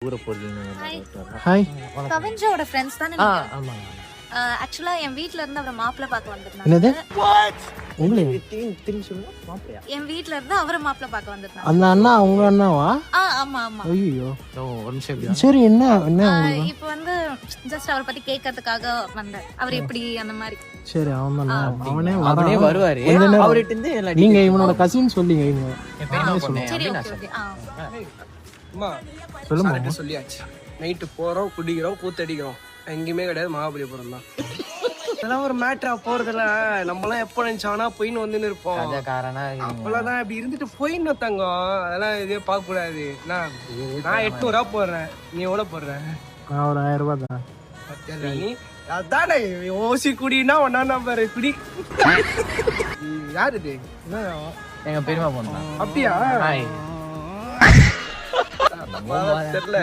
ஊரை போறீங்க. Hi. கவிஞ்சோட friends தானே நீங்க? ஆமாங்க. ஆக்சுவலா என் வீட்ல இருந்து அவரை மாப்பிள்ளை பார்க்க வந்திருந்தாங்க. என்னது? உங்களே திரும்பி சொல்லுங்க. மாப்பிளையா? என் வீட்ல இருந்து அவரை மாப்பிள்ளை பார்க்க வந்திருந்தாங்க. அந்த அண்ணா உங்க அண்ணாவா? ஆமா ஆமா. ஐயோ. ஒரு நிமிஷம் எப்படியா? சரி என்ன என்ன உங்களுக்கு? இப்போ வந்து ஜஸ்ட் அவரை பத்தி கேட்கறதுக்காக வந்தேன். அவர் எப்படி அந்த மாதிரி. சரி அவன் அவனே அவனே வரான். வருவாரு. கொஞ்ச நேரம் அவர்கிட்ட இருந்து எல்லா நீங்க இவனோட கசின் சொல்லிங்க இவங்க. என் பெரியம்மா பொண்ணு சரி அப்படின்னு ஓகே நான் ஓகே. அம்மா சொல்லுமா. சார்ட்ட சொல்லியாச்சு. நைட்டு போறோம், குடிக்கிறோம், கூத்தடிக்கிறோம். எங்கேயுமே கிடையாது, மகாபலிபுரம் தான். இதெல்லாம் ஒரு மேட்டரா போறதுல நம்மலாம் எப்போ நினைச்சானா போயின்னு வந்துன்னு இருப்போம். கதைக்காரனா அப்பெல்லாம் தான் இப்படி இருந்துட்டு போயின்னு தங்கம். அதெல்லாம் இதே பார்க்க கூடாது. நான் 800 ரூபா போடுறேன், நீ எவ்வளவு போடுற? நான் ஒரு 1000 ரூபாய் தான். பத்தியா நீ? அதானே ஓசி குடினா ஒன்னா நம்பர் குடி. யாரு இது? எங்க பெரியம்மா பொண்ணு. அப்படியா? ஹாய். தெரியல.